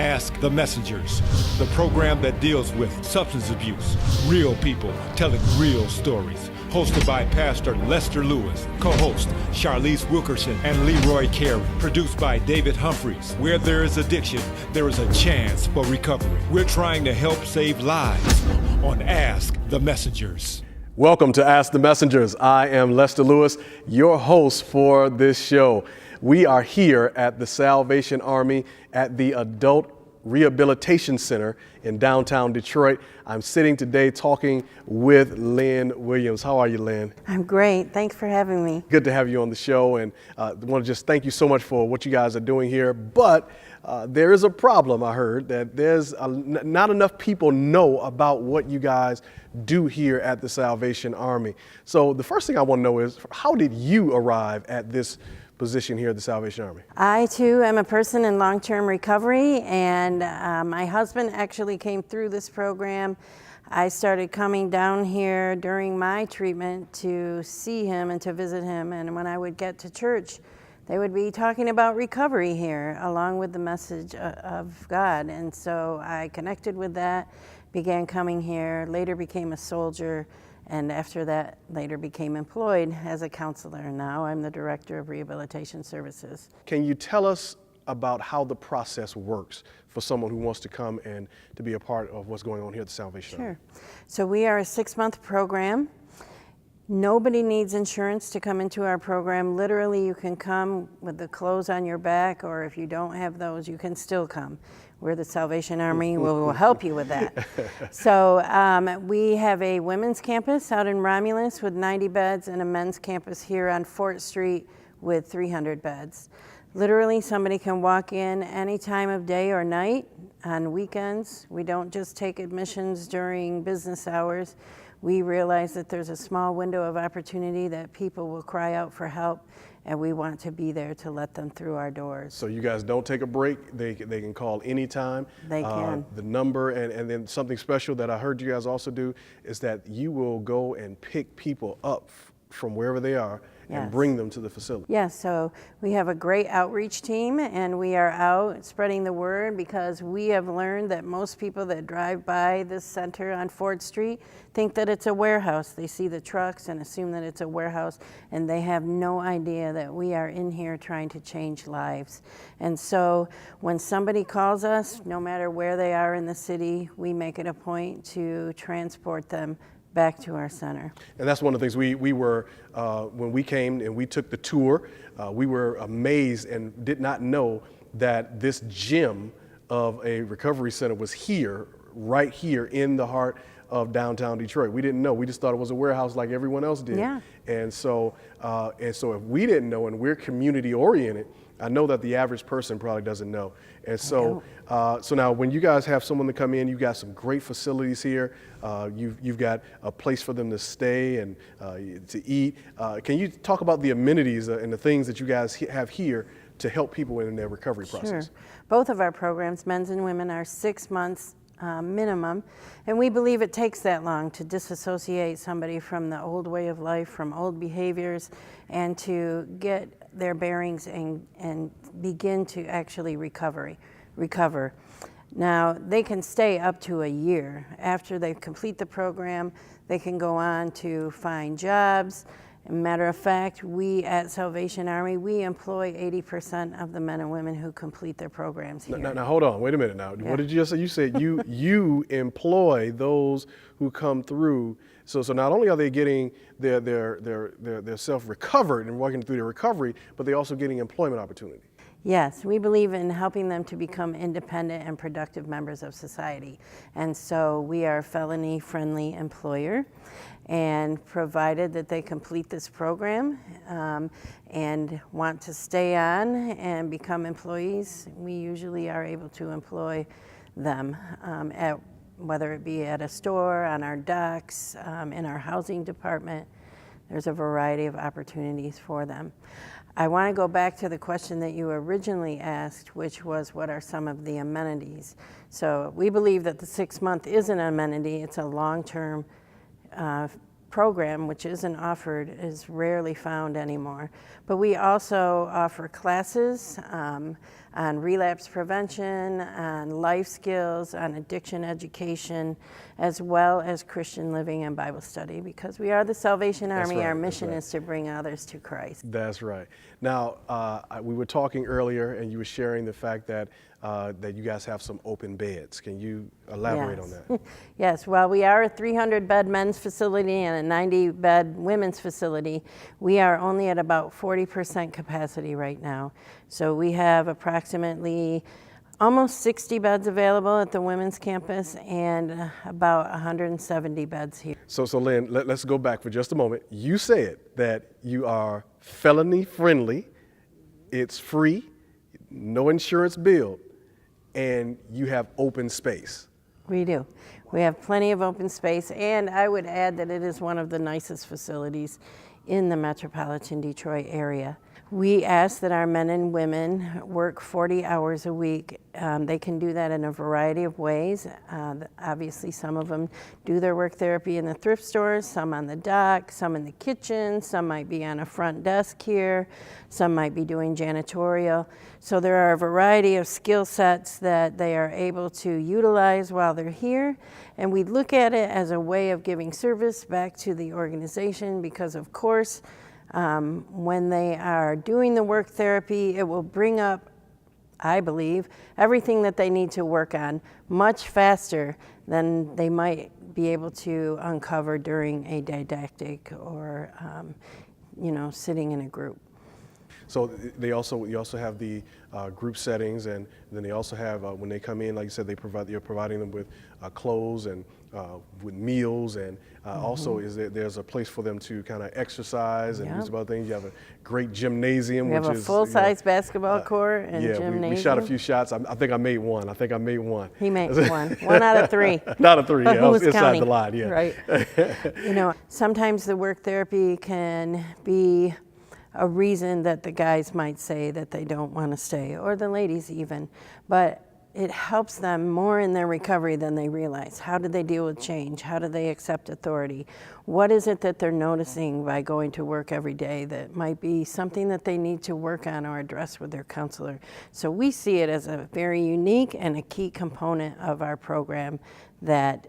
Ask the Messengers, the program that deals with substance abuse, real people telling real stories. Hosted by Pastor Lester Lewis, co-host Charlize Wilkerson and Leroy Carey. Produced by David Humphreys. Where there is addiction, there is a chance for recovery. We're trying to help save lives on Ask the Messengers. Welcome to Ask the Messengers. I am Lester Lewis, your host for this show. We are here at the Salvation Army at the Adult Rehabilitation Center in downtown Detroit. I'm sitting today talking with Lynn Williams. How are you, Lynn? I'm great. Thanks for having me. Good to have you on the show, and I want to just thank you so much for what you guys are doing here. But there is a problem, I heard, that there's not enough people know about what you guys do here at the Salvation Army. So the first thing I want to know is, how did you arrive at this position here at the Salvation Army? I too am a person in long-term recovery, and my husband actually came through this program. I started coming down here during my treatment to see him and to visit him, and when I would get to church, they would be talking about recovery here along with the message of God. And so I connected with that, began coming here, later became a soldier, and after that, later became employed as a counselor. Now I'm the Director of Rehabilitation Services. Can you tell us about how the process works for someone who wants to come and to be a part of what's going on here at the Salvation Army? Sure. So we are a 6-month program. Nobody needs insurance to come into our program. Literally, you can come with the clothes on your back, or if you don't have those, you can still come. We're the Salvation Army. We'll help you with that. So we have a women's campus out in Romulus with 90 beds and a men's campus here on Fort Street with 300 beds. Literally, somebody can walk in any time of day or night on weekends. We don't just take admissions during business hours. We realize that there's a small window of opportunity that people will cry out for help, and we want to be there to let them through our doors. So you guys don't take a break. They can call anytime. They can. The number, and then something special that I heard you guys also do is that you will go and pick people up from wherever they are and bring them to the facility. Yes, so we have a great outreach team, and we are out spreading the word because we have learned that most people that drive by this center on Fort Street think that it's a warehouse. They see the trucks and assume that it's a warehouse, and they have no idea that we are in here trying to change lives. And so when somebody calls us, no matter where they are in the city, we make it a point to transport them back to our center. And that's one of the things we were, when we came and we took the tour, we were amazed and did not know that this gem of a recovery center was here, right here in the heart of downtown Detroit. We didn't know. We just thought it was a warehouse like everyone else did. Yeah. And so if we didn't know, and we're community oriented, I know that the average person probably doesn't know. And so, so now when you guys have someone to come in, you've got some great facilities here. You've got a place for them to stay and to eat. Can you talk about the amenities and the things that you guys have here to help people in their recovery process? Sure. Both of our programs, men's and women, are 6 months minimum, and we believe it takes that long to disassociate somebody from the old way of life, from old behaviors, and to get their bearings and begin to actually recover. Now, they can stay up to a year. After they complete the program, they can go on to find jobs. Matter of fact, we at Salvation Army, we employ 80% of the men and women who complete their programs here. Now hold on, wait a minute now. Yeah. What did you just say? You said you employ those who come through. So not only are they getting their self recovered and working through their recovery, but they're also getting employment opportunity. Yes, we believe in helping them to become independent and productive members of society. And so we are a felony-friendly employer, and provided that they complete this program and want to stay on and become employees, we usually are able to employ them at whether it be at a store, on our docks, in our housing department. There's a variety of opportunities for them. I want to go back to the question that you originally asked, which was what are some of the amenities? So we believe that the 6-month is an amenity. It's a long-term program, which isn't offered, is rarely found anymore. But we also offer classes. on relapse prevention, on life skills, on addiction education, as well as Christian living and Bible study, because we are the Salvation Army. right, Our that's mission right. is to bring others to Christ. That's right. Now, we were talking earlier, and you were sharing the fact that that you guys have some open beds. Can you elaborate on that? Yes, well, we are a 300-bed men's facility and a 90-bed women's facility. We are only at about 40% capacity right now. So we have approximately almost 60 beds available at the women's campus and about 170 beds here. So Lynn, let's go back for just a moment. You said that you are felony friendly, it's free, no insurance bill, and you have open space. We do. We have plenty of open space, and I would add that it is one of the nicest facilities in the metropolitan Detroit area. We ask that our men and women work 40 hours a week. They can do that in a variety of ways. Obviously, some of them do their work therapy in the thrift stores, some on the dock, some in the kitchen, some might be on a front desk here, some might be doing janitorial. So there are a variety of skill sets that they are able to utilize while they're here. And we look at it as a way of giving service back to the organization because, of course, when they are doing the work therapy, it will bring up, I believe, everything that they need to work on much faster than they might be able to uncover during a didactic or, sitting in a group. So you also have the group settings, and then they also have when they come in, like you said, you're providing them with clothes and with meals, and also there's a place for them to kind of exercise and use other things. You have a great gymnasium. We have a full-size basketball court and gymnasium. We shot a few shots. I think I made one. He made one. One out of three. Not a three. But Yeah, who's inside counting? the line. Yeah. Right. Sometimes the work therapy can be a reason that the guys might say that they don't want to stay, or the ladies even, but it helps them more in their recovery than they realize. How do they deal with change? How do they accept authority? What is it that they're noticing by going to work every day that might be something that they need to work on or address with their counselor? So we see it as a very unique and a key component of our program that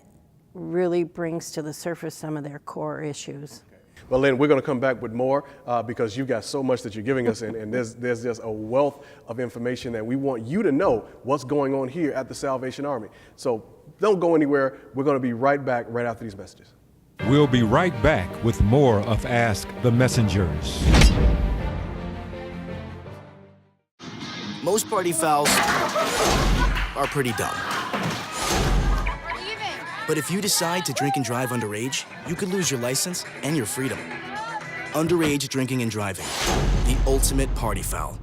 really brings to the surface some of their core issues. Well, Lynn, we're going to come back with more because you've got so much that you're giving us, and there's just a wealth of information that we want you to know what's going on here at the Salvation Army. So don't go anywhere. We're going to be right back right after these messages. We'll be right back with more of Ask the Messengers. Most party fouls are pretty dumb. But if you decide to drink and drive underage, you could lose your license and your freedom. Underage drinking and driving, the ultimate party foul.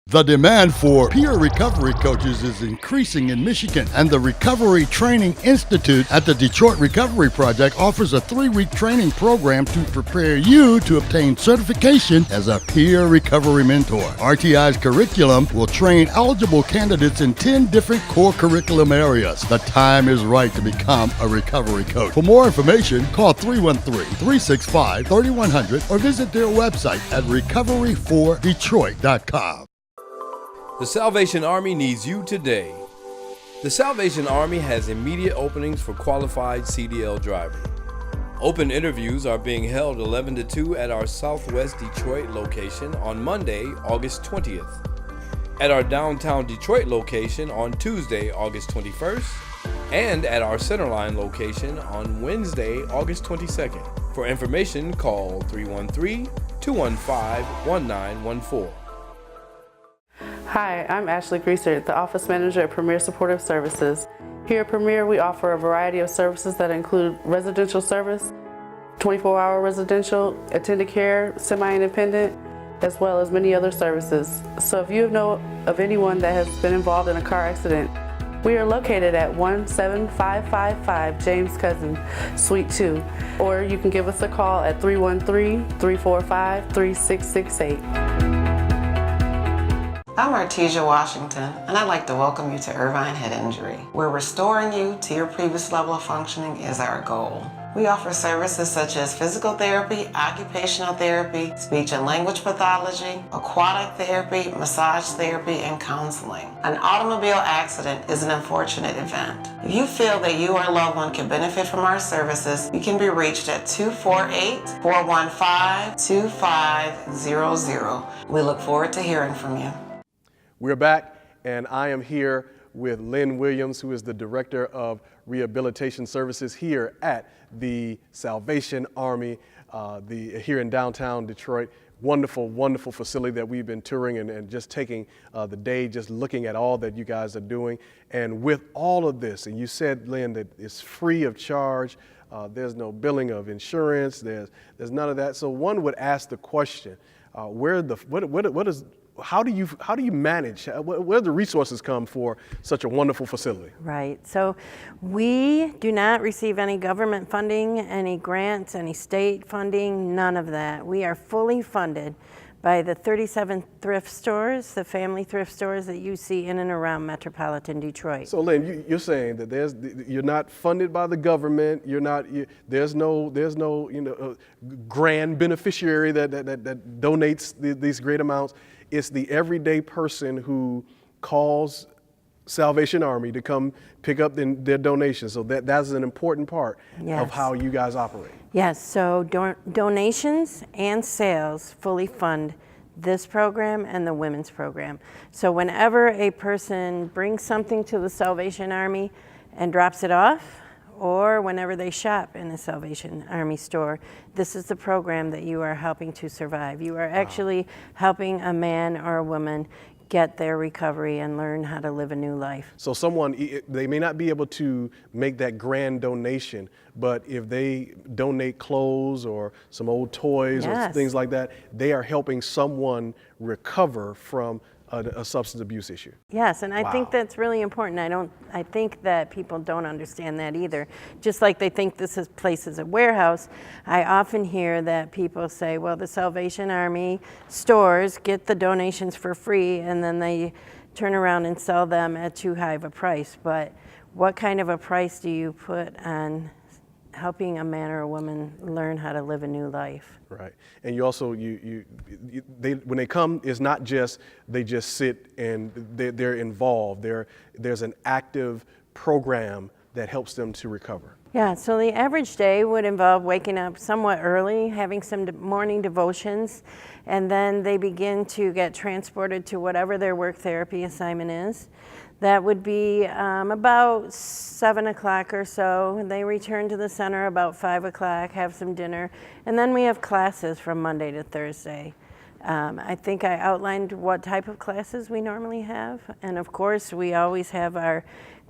The demand for peer recovery coaches is increasing in Michigan, and the Recovery Training Institute at the Detroit Recovery Project offers a 3-week training program to prepare you to obtain certification as a peer recovery mentor. RTI's curriculum will train eligible candidates in 10 different core curriculum areas. The time is right to become a recovery coach. For more information, call 313-365-3100 or visit their website at recovery4detroit.com. The Salvation Army needs you today. The Salvation Army has immediate openings for qualified CDL drivers. Open interviews are being held 11 to 2 at our Southwest Detroit location on Monday, August 20th, at our downtown Detroit location on Tuesday, August 21st, and at our Centerline location on Wednesday, August 22nd. For information, call 313-215-1914. Hi, I'm Ashley Greaser, the Office Manager at Premier Supportive Services. Here at Premier, we offer a variety of services that include residential service, 24-hour residential, attended care, semi-independent, as well as many other services. So if you know of anyone that has been involved in a car accident, we are located at 17555 James Cousin, Suite 2, or you can give us a call at 313-345-3668. I'm Artesia Washington, and I'd like to welcome you to Irvine Head Injury, where restoring you to your previous level of functioning is our goal. We offer services such as physical therapy, occupational therapy, speech and language pathology, aquatic therapy, massage therapy, and counseling. An automobile accident is an unfortunate event. If you feel that you or a loved one can benefit from our services, you can be reached at 248-415-2500. We look forward to hearing from you. We're back, and I am here with Lynn Williams, who is the Director of Rehabilitation Services here at the Salvation Army here in downtown Detroit. Wonderful, wonderful facility that we've been touring and just taking the day, just looking at all that you guys are doing. And with all of this, and you said, Lynn, that it's free of charge. There's no billing of insurance. There's none of that. So one would ask the question, how do you manage? Where do the resources come for such a wonderful facility? Right. So we do not receive any government funding, any grants, any state funding, none of that. We are fully funded by the 37 thrift stores, the family thrift stores that you see in and around metropolitan Detroit. So Lynn, you're saying that you're not funded by the government. There's no grand beneficiary that donates these great amounts. It's the everyday person who calls Salvation Army to come pick up their donations. So that's an important part of how you guys operate. Yes, so donations and sales fully fund this program and the women's program. So whenever a person brings something to the Salvation Army and drops it off, or whenever they shop in a Salvation Army store, this is the program that you are helping to survive. You are actually helping a man or a woman get their recovery and learn how to live a new life. So they may not be able to make that grand donation, but if they donate clothes or some old toys or things like that, they are helping someone recover from a substance abuse issue. Yes, and I think that's really important. I think that people don't understand that either. Just like they think this place is a warehouse, I often hear that people say, well, the Salvation Army stores get the donations for free and then they turn around and sell them at too high of a price. But what kind of a price do you put on helping a man or a woman learn how to live a new life? Right, and you also when they come, it's not just they just sit and they're involved. There's an active program that helps them to recover. Yeah, so the average day would involve waking up somewhat early, having some morning devotions, and then they begin to get transported to whatever their work therapy assignment is. That would be about 7 o'clock or so. They return to the center about 5 o'clock, have some dinner, and then we have classes from Monday to Thursday. I think I outlined what type of classes we normally have, and of course we always have our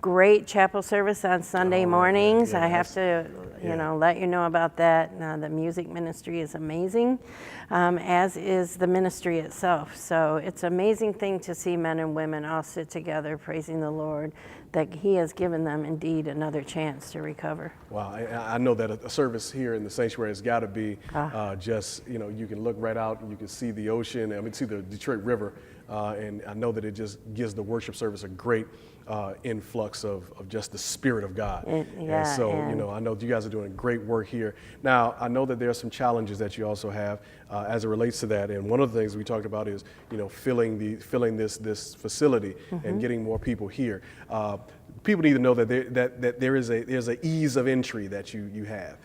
great chapel service on Sunday mornings. I have to, let you know about that. The music ministry is amazing, as is the ministry itself. So it's an amazing thing to see men and women all sit together praising the Lord that He has given them indeed another chance to recover. Wow, I know that a service here in the sanctuary has got to be you can look right out and you can see the ocean, see the Detroit River, and I know that it just gives the worship service a great influx of just the Spirit of God. And so, I know you guys are doing great work here. Now, I know that there are some challenges that you also have as it relates to that. And one of the things we talked about is, filling this facility and getting more people here. People need to know that there's an ease of entry that you have.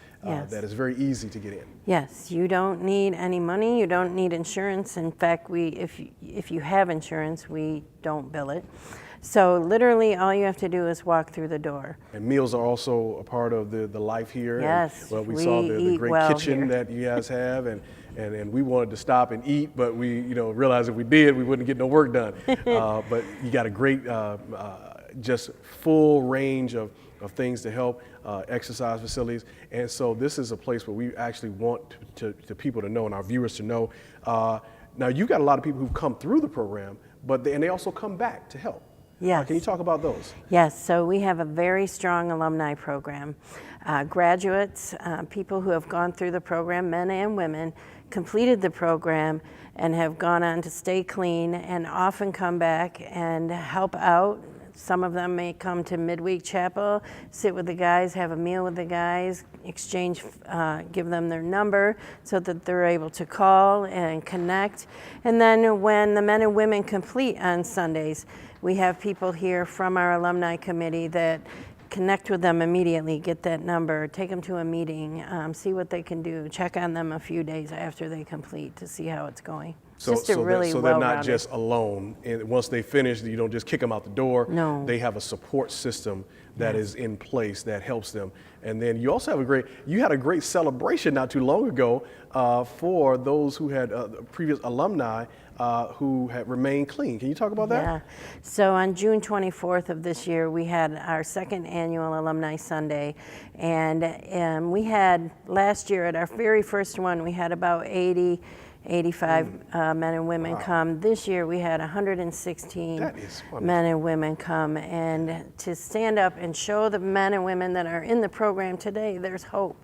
That is very easy to get in. Yes, you don't need any money, you don't need insurance. In fact, if you have insurance, we don't bill it. So literally all you have to do is walk through the door. And meals are also a part of the life here. Yes, and, we saw the great kitchen that you guys have, and we wanted to stop and eat, but we realized if we did, we wouldn't get no work done. But you got a great, just full range of things to help, exercise facilities. And so this is a place where we actually want to people to know and our viewers to know. Now you've got a lot of people who've come through the program, and they also come back to help. Yes. Can you talk about those? Yes, so we have a very strong alumni program. Graduates, people who have gone through the program, men and women, completed the program and have gone on to stay clean and often come back and help out Some of them may come to midweek chapel, sit with the guys, have a meal with the guys, exchange, give them their number so that they're able to call and connect. And then when the men and women complete on Sundays, we have people here from our alumni committee that connect with them immediately, get that number, take them to a meeting, see what they can do, check on them a few days after they complete to see how it's going. So they're not just alone. And once they finish, you don't just kick them out the door. No. They have a support system that is in place that helps them. And then you also have you had a great celebration not too long ago for those who had previous alumni who had remained clean. Can you talk about that? Yeah. So on June 24th of this year, we had our second annual Alumni Sunday. And we had, last year at our very first one, we had about 85 men and women come. This year we had 116 men and women come, and to stand up and show the men and women that are in the program today, there's hope.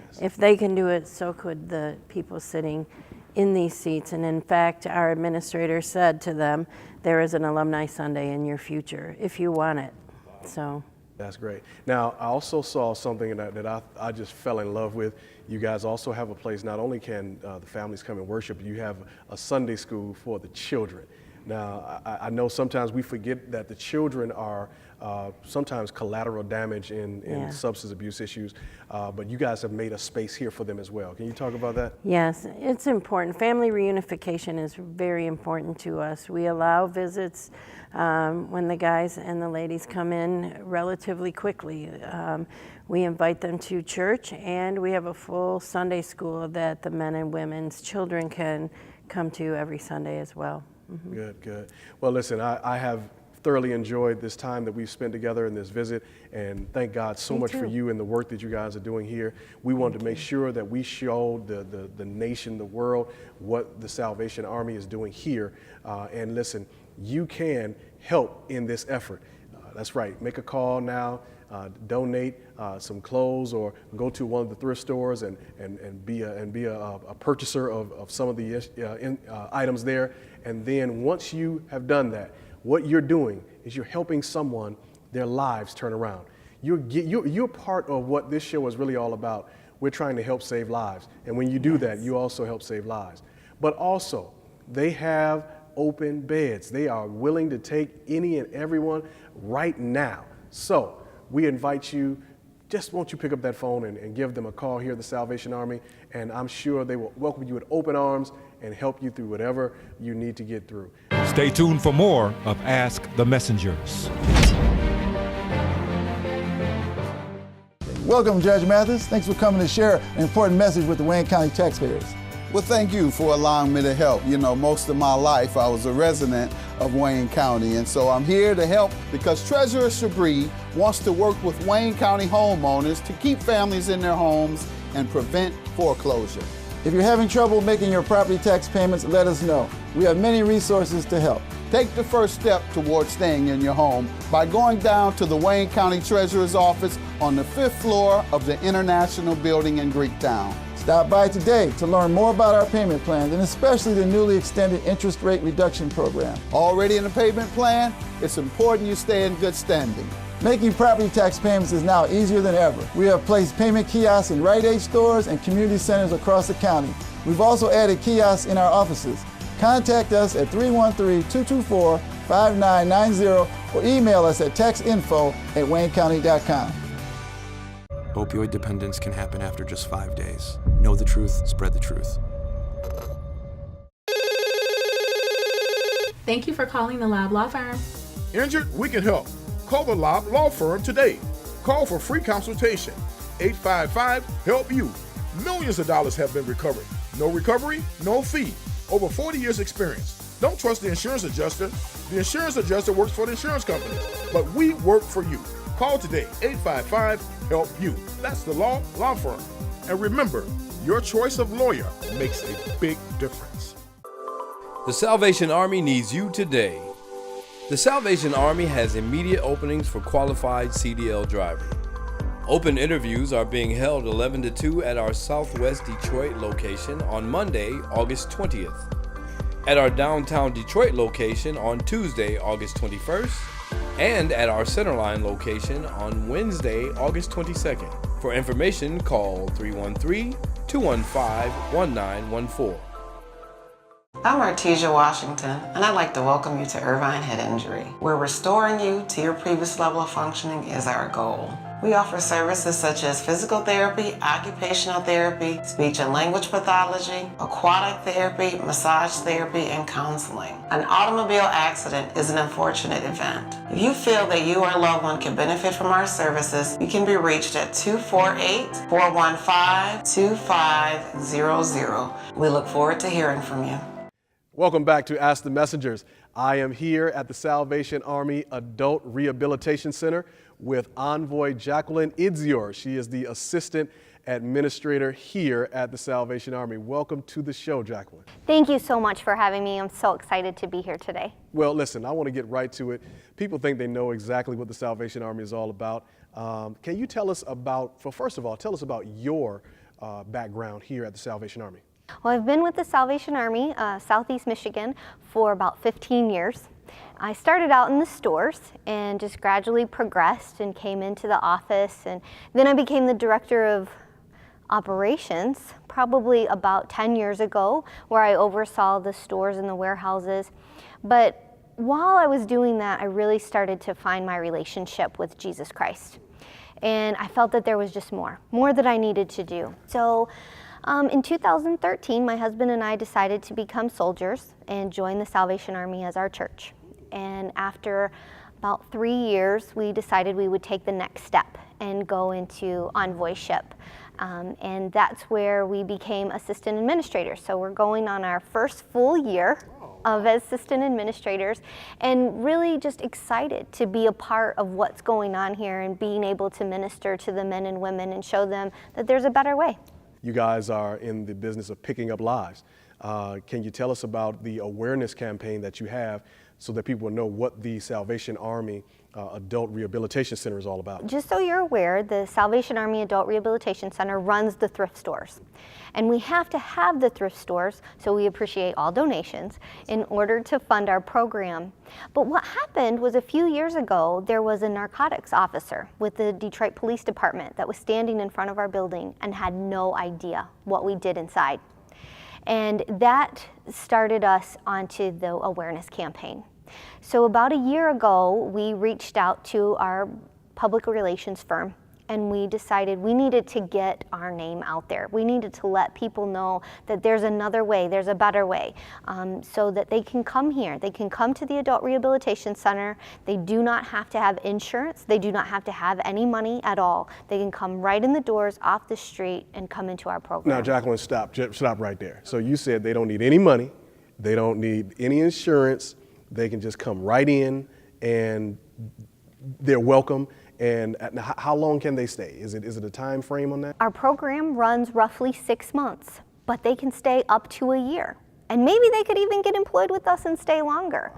Yes. If they can do it, so could the people sitting in these seats. And in fact, our administrator said to them, there is an Alumni Sunday in your future if you want it. So. That's great. Now, I also saw something that I just fell in love with. You guys also have a place, not only can the families come and worship, you have a Sunday school for the children. Now, I know sometimes we forget that the children are sometimes collateral damage in substance abuse issues, but you guys have made a space here for them as well. Can you talk about that? Yes, it's important. Family reunification is very important to us. We allow visits when the guys and the ladies come in relatively quickly. We invite them to church, and we have a full Sunday school that the men and women's children can come to every Sunday as well. Mm-hmm. Good, good. Well, listen, I have thoroughly enjoyed this time that we've spent together in this visit, and thank God so much for you and the work that you guys are doing here. We wanted to make sure that we showed the nation, the world, what the Salvation Army is doing here. And listen, you can help in this effort. That's right. Make a call now. Donate some clothes, or go to one of the thrift stores and be a purchaser of some of the items there. And then once you have done that, what you're doing is you're helping someone, their lives turn around. You're part of what this show is really all about. We're trying to help save lives. And when you do that, you also help save lives. But also, they have open beds. They are willing to take any and everyone right now. So we invite you, just won't you pick up that phone and give them a call here at the Salvation Army, and I'm sure they will welcome you with open arms and help you through whatever you need to get through. Stay tuned for more of Ask the Messengers. Welcome, Judge Mathis. Thanks for coming to share an important message with the Wayne County taxpayers. Well, thank you for allowing me to help. You know, most of my life I was a resident of Wayne County, and so I'm here to help because Treasurer Shabri wants to work with Wayne County homeowners to keep families in their homes and prevent foreclosure. If you're having trouble making your property tax payments, let us know. We have many resources to help. Take the first step towards staying in your home by going down to the Wayne County Treasurer's office on the 5th floor of the International Building in Greektown. Stop by today to learn more about our payment plans, and especially the newly extended interest rate reduction program. Already in the payment plan? It's important you stay in good standing. Making property tax payments is now easier than ever. We have placed payment kiosks in Rite Aid stores and community centers across the county. We've also added kiosks in our offices. Contact us at 313-224-5990 or email us at taxinfo@waynecounty.com. Opioid dependence can happen after just 5 days. Know the truth, spread the truth. Thank you for calling the Lob Law Firm. Injured? We can help. Call the Lob Law Firm today. Call for free consultation. 855-HELP-YOU. Millions of dollars have been recovered. No recovery, no fee. Over 40 years experience. Don't trust the insurance adjuster. The insurance adjuster works for the insurance company, but we work for you. Call today, 855-HELP-YOU. That's the Law Firm. And remember, your choice of lawyer makes a big difference. The Salvation Army needs you today. The Salvation Army has immediate openings for qualified CDL drivers. Open interviews are being held 11 to 2 at our Southwest Detroit location on Monday, August 20th. At our downtown Detroit location on Tuesday, August 21st. and at our Centerline location on Wednesday, August 22nd. For information, call 313-215-1914. I'm Artesia Washington, and I'd like to welcome you to Irvine Head Injury, where restoring you to your previous level of functioning is our goal. We offer services such as physical therapy, occupational therapy, speech and language pathology, aquatic therapy, massage therapy, and counseling. An automobile accident is an unfortunate event. If you feel that you or a loved one can benefit from our services, you can be reached at 248-415-2500. We look forward to hearing from you. Welcome back to Ask the Messengers. I am here at the Salvation Army Adult Rehabilitation Center with Envoy Jacqulynn Idziorand. She is the Assistant Administrator here at the Salvation Army. Welcome to the show, Jacqulynn. Thank you so much for having me. I'm so excited to be here today. Well, listen, I want to get right to it. People think they know exactly what the Salvation Army is all about. Can you tell us about, well, first of all, tell us about your background here at the Salvation Army? Well, I've been with the Salvation Army, Southeast Michigan, for about 15 years. I started out in the stores and just gradually progressed and came into the office, and then I became the Director of Operations probably about 10 years ago, where I oversaw the stores and the warehouses. But while I was doing that, I really started to find my relationship with Jesus Christ. And I felt that there was just more that I needed to do. So in 2013, my husband and I decided to become soldiers and join the Salvation Army as our church. And after about 3 years, we decided we would take the next step and go into envoyship. And that's where we became assistant administrators. So we're going on our first full year of assistant administrators, and really just excited to be a part of what's going on here and being able to minister to the men and women and show them that there's a better way. You guys are in the business of picking up lives. Can you tell us about the awareness campaign that you have so that people will know what the Salvation Army Adult Rehabilitation Center is all about? Just so you're aware, the Salvation Army Adult Rehabilitation Center runs the thrift stores. And we have to have the thrift stores, so we appreciate all donations, in order to fund our program. But what happened was a few years ago, there was a narcotics officer with the Detroit Police Department that was standing in front of our building and had no idea what we did inside. And that started us onto the awareness campaign. So about a year ago, we reached out to our public relations firm, and we decided we needed to get our name out there. We needed to let people know that there's another way, there's a better way, so that they can come here. They can come to the Adult Rehabilitation Center. They do not have to have insurance. They do not have to have any money at all. They can come right in the doors off the street and come into our program. Now, Jacqulynn, stop right there. So you said they don't need any money. They don't need any insurance. They can just come right in and they're welcome. And how long can they stay? Is it a time frame on that? Our program runs roughly 6 months, but they can stay up to a year. And maybe they could even get employed with us and stay longer.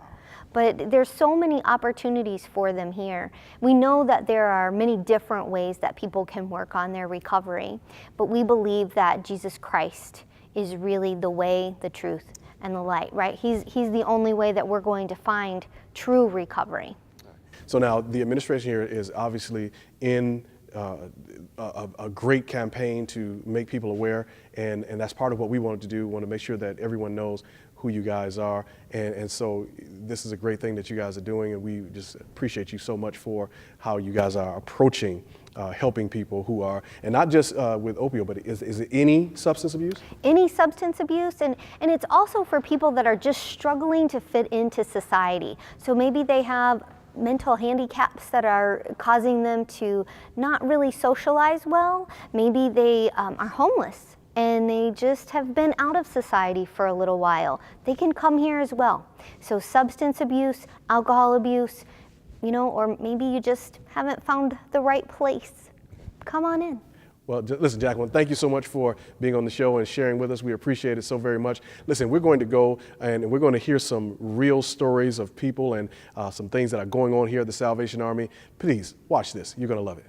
But there's so many opportunities for them here. We know that there are many different ways that people can work on their recovery, but we believe that Jesus Christ is really the way, the truth, and the light, right? He's the only way that we're going to find true recovery. So now the administration here is obviously in a great campaign to make people aware, and that's part of what we wanted to do. We want to make sure that everyone knows who you guys are, and so this is a great thing that you guys are doing, and we just appreciate you so much for how you guys are approaching helping people who are, and not just with opioid, but is it any substance abuse? Any substance abuse, and it's also for people that are just struggling to fit into society. So maybe they have mental handicaps that are causing them to not really socialize well. Maybe they are homeless and they just have been out of society for a little while. They can come here as well. So substance abuse, alcohol abuse, you know, or maybe you just haven't found the right place. Come on in. Well, listen, Jacqulynn, thank you so much for being on the show and sharing with us. We appreciate it so very much. Listen, we're going to go and we're going to hear some real stories of people and some things that are going on here at the Salvation Army. Please watch this. You're going to love it.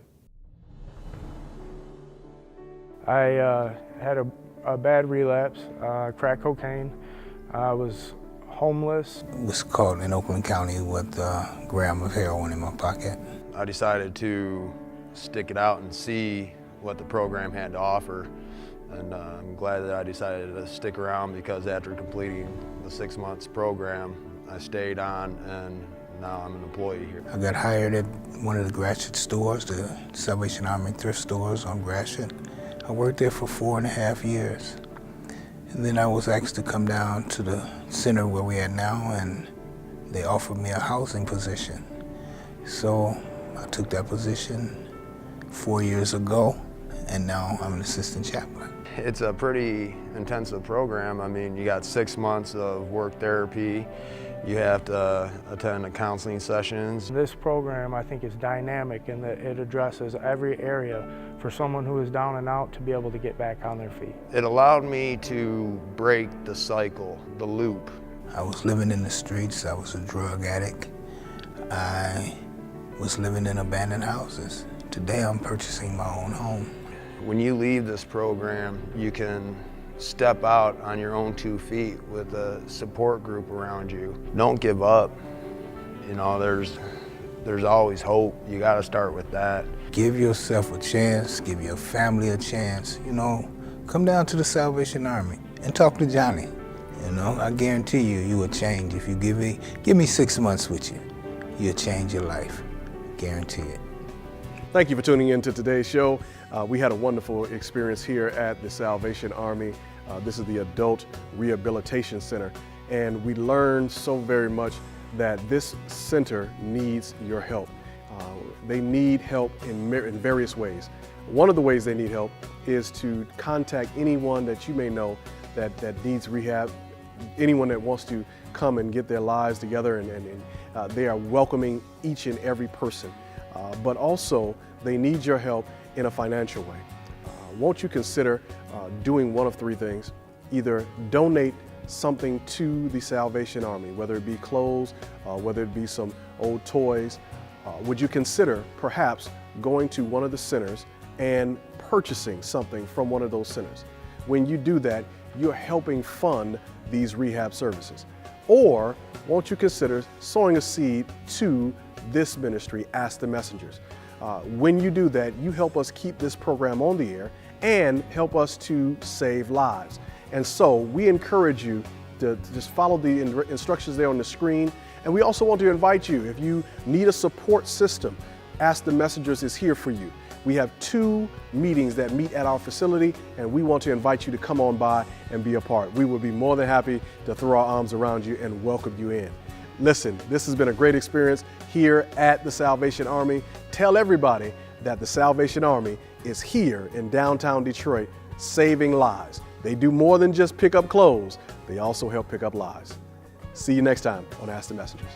I had a bad relapse, crack cocaine. I was homeless. Was caught in Oakland County with a gram of heroin in my pocket. I decided to stick it out and see what the program had to offer. And I'm glad that I decided to stick around, because after completing the 6 months program, I stayed on, and now I'm an employee here. I got hired at one of the Gratiot stores, the Salvation Army thrift stores on Gratiot. I worked there for 4.5 years. And then I was asked to come down to the center where we're at now, and they offered me a housing position. So I took that position 4 years ago, and now I'm an assistant chaplain. It's a pretty intensive program. I mean, you got 6 months of work therapy. You have to attend the counseling sessions. This program, I think, is dynamic in that it addresses every area for someone who is down and out to be able to get back on their feet. It allowed me to break the cycle, the loop. I was living in the streets. I was a drug addict. I was living in abandoned houses. Today, I'm purchasing my own home. When you leave this program, you can step out on your own 2 feet with a support group around you. Don't give up. You know, there's always hope. You got to start with that. Give yourself a chance, give your family a chance. You know, come down to the Salvation Army and talk to Johnny. You know, I guarantee you will change. If you give me 6 months with you, you'll change your life. Guarantee it. Thank you for tuning in to today's show. We had a wonderful experience here at the Salvation Army. This is the Adult Rehabilitation Center, and we learned so very much that this center needs your help. They need help in various ways. One of the ways they need help is to contact anyone that you may know that needs rehab, anyone that wants to come and get their lives together, and they are welcoming each and every person. But also, they need your help in a financial way. Won't you consider doing one of 3 things? Either donate something to the Salvation Army, whether it be clothes, whether it be some old toys. Would you consider perhaps going to one of the centers and purchasing something from one of those centers? When you do that, you're helping fund these rehab services. Or won't you consider sowing a seed to this ministry, Ask the Messengers? When you do that, you help us keep this program on the air and help us to save lives. And so we encourage you to just follow the instructions there on the screen. And we also want to invite you, if you need a support system, Ask the Messengers is here for you. We have 2 meetings that meet at our facility, and we want to invite you to come on by and be a part. We will be more than happy to throw our arms around you and welcome you in. Listen, this has been a great experience here at the Salvation Army. Tell everybody that the Salvation Army is here in downtown Detroit, saving lives. They do more than just pick up clothes. They also help pick up lives. See you next time on Ask the Messengers.